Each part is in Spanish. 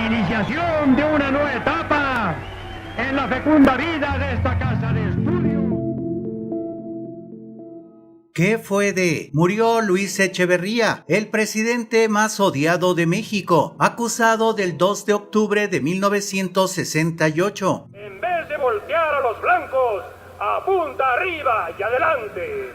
iniciación de una nueva etapa en la fecunda vida de esta casa de estudio. ¿Qué fue de? Murió Luis Echeverría, el presidente más odiado de México, acusado del 2 de octubre de 1968. En vez de voltear a los blancos, apunta arriba y adelante.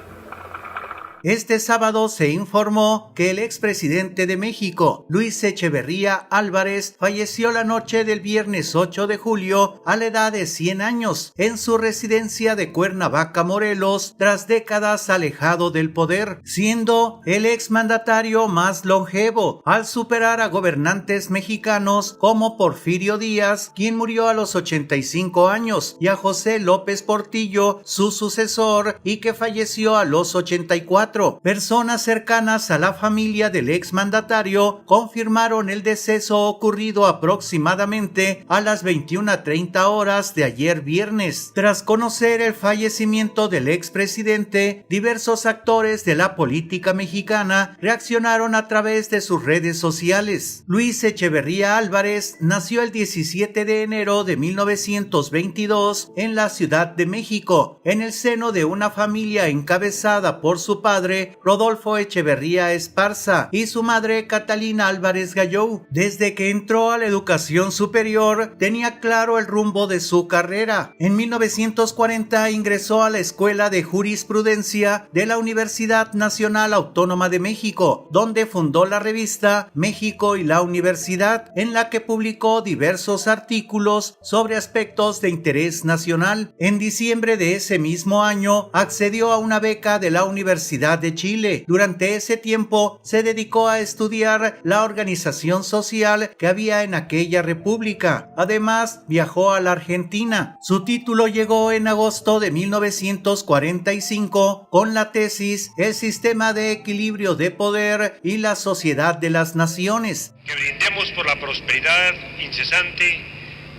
Este sábado se informó que el expresidente de México, Luis Echeverría Álvarez, falleció la noche del viernes 8 de julio a la edad de 100 años en su residencia de Cuernavaca, Morelos, tras décadas alejado del poder, siendo el exmandatario más longevo al superar a gobernantes mexicanos como Porfirio Díaz, quien murió a los 85 años, y a José López Portillo, su sucesor, y que falleció a los 84. Personas cercanas a la familia del exmandatario confirmaron el deceso ocurrido aproximadamente a las 21:30 horas de ayer viernes. Tras conocer el fallecimiento del expresidente, diversos actores de la política mexicana reaccionaron a través de sus redes sociales. Luis Echeverría Álvarez nació el 17 de enero de 1922 en la Ciudad de México, en el seno de una familia encabezada por su padre Rodolfo Echeverría Esparza y su madre Catalina Álvarez Gallou. Desde que entró a la educación superior tenía claro el rumbo de su carrera. En 1940 ingresó a la Escuela de Jurisprudencia de la Universidad Nacional Autónoma de México, donde fundó la revista México y la Universidad, en la que publicó diversos artículos sobre aspectos de interés nacional. En diciembre de ese mismo año accedió a una beca de la Universidad de Chile. Durante ese tiempo se dedicó a estudiar la organización social que había en aquella república. Además, viajó a la Argentina. Su título llegó en agosto de 1945 con la tesis El sistema de equilibrio de poder y la sociedad de las naciones. Que brindemos por la prosperidad incesante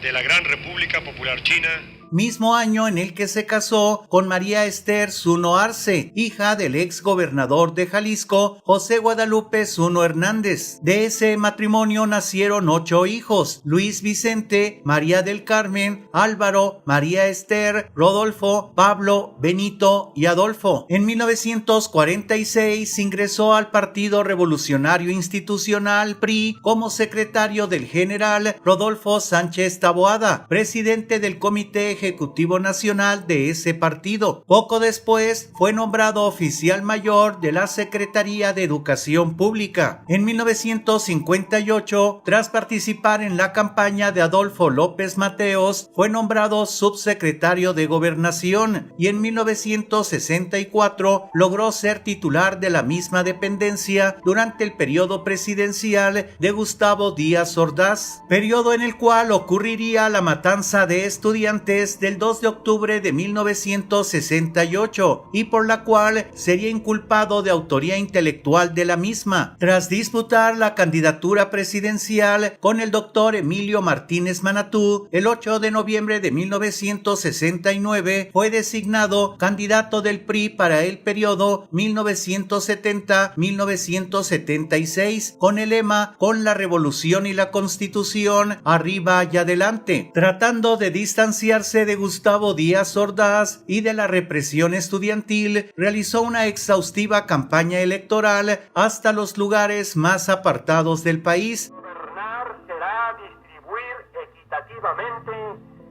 de la Gran República Popular China. Mismo año en el que se casó con María Esther Zuno Arce, hija del ex gobernador de Jalisco, José Guadalupe Zuno Hernández. De ese matrimonio nacieron 8 hijos: Luis Vicente, María del Carmen, Álvaro, María Esther, Rodolfo, Pablo, Benito y Adolfo. En 1946 ingresó al Partido Revolucionario Institucional PRI como secretario del general Rodolfo Sánchez Taboada, presidente del Comité Ejecutivo Nacional de ese partido. Poco después fue nombrado oficial mayor de la Secretaría de Educación Pública. En 1958, tras participar en la campaña de Adolfo López Mateos, fue nombrado subsecretario de Gobernación y en 1964 logró ser titular de la misma dependencia durante el periodo presidencial de Gustavo Díaz Ordaz, periodo en el cual ocurriría la matanza de estudiantes del 2 de octubre de 1968 y por la cual sería inculpado de autoría intelectual de la misma. Tras disputar la candidatura presidencial con el doctor Emilio Martínez Manatú, el 8 de noviembre de 1969 fue designado candidato del PRI para el periodo 1970-1976 con el lema "Con la revolución y la constitución, arriba y adelante", tratando de distanciarse de Gustavo Díaz Ordaz y de la represión estudiantil. Realizó una exhaustiva campaña electoral hasta los lugares más apartados del país. Gobernar será distribuir equitativamente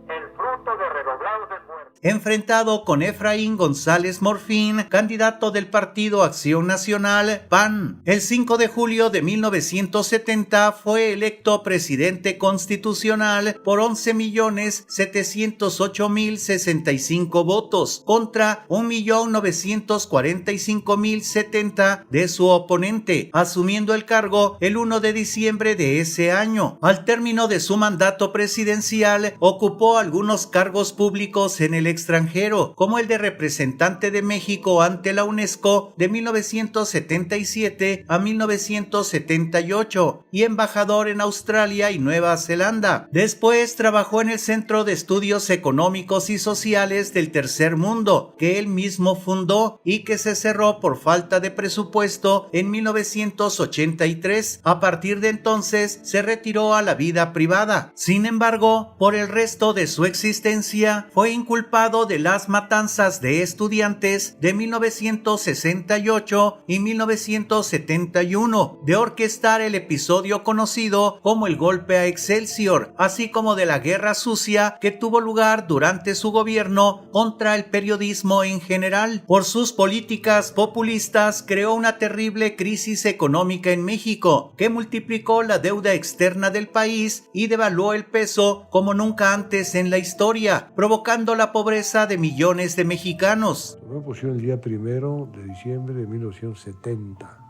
el fruto de redoblados esfuerzos. Enfrentado con Efraín González Morfín, candidato del Partido Acción Nacional, PAN. El 5 de julio de 1970 fue electo presidente constitucional por 11.708.065 votos contra 1.945.070 de su oponente, asumiendo el cargo el 1 de diciembre de ese año. Al término de su mandato presidencial, ocupó algunos cargos públicos en el extranjero, como el de representante de México ante la UNESCO de 1977 a 1978 y embajador en Australia y Nueva Zelanda. Después trabajó en el Centro de Estudios Económicos y Sociales del Tercer Mundo, que él mismo fundó y que se cerró por falta de presupuesto en 1983. A partir de entonces se retiró a la vida privada. Sin embargo, por el resto de su existencia fue inculpado de las matanzas de estudiantes de 1968 y 1971, de orquestar el episodio conocido como el golpe a Excelsior, así como de la guerra sucia que tuvo lugar durante su gobierno contra el periodismo en general. Por sus políticas populistas creó una terrible crisis económica en México que multiplicó la deuda externa del país y devaluó el peso como nunca antes en la historia, provocando la pobreza de millones de mexicanos. Tomé posesión el día 1 de diciembre de 1970.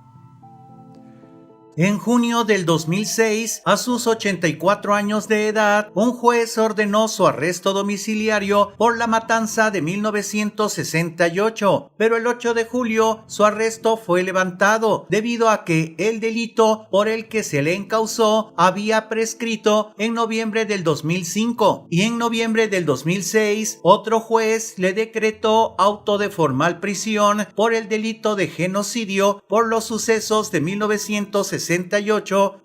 En junio del 2006, a sus 84 años de edad, un juez ordenó su arresto domiciliario por la matanza de 1968, pero el 8 de julio su arresto fue levantado debido a que el delito por el que se le encausó había prescrito en noviembre del 2005 y en noviembre del 2006 otro juez le decretó auto de formal prisión por el delito de genocidio por los sucesos de 1968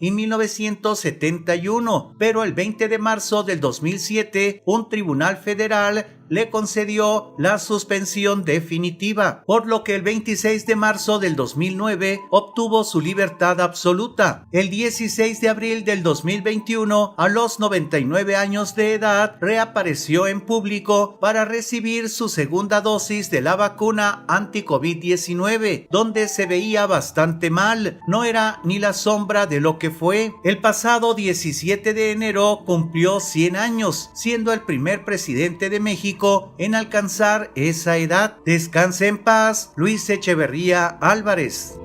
y 1971, pero el 20 de marzo del 2007 un tribunal federal le concedió la suspensión definitiva, por lo que el 26 de marzo del 2009 obtuvo su libertad absoluta. El 16 de abril del 2021, a los 99 años de edad, reapareció en público para recibir su segunda dosis de la vacuna anti-COVID-19, donde se veía bastante mal, no era ni la sombra de lo que fue. El pasado 17 de enero cumplió 100 años, siendo el primer presidente de México en alcanzar esa edad. Descanse en paz, Luis Echeverría Álvarez.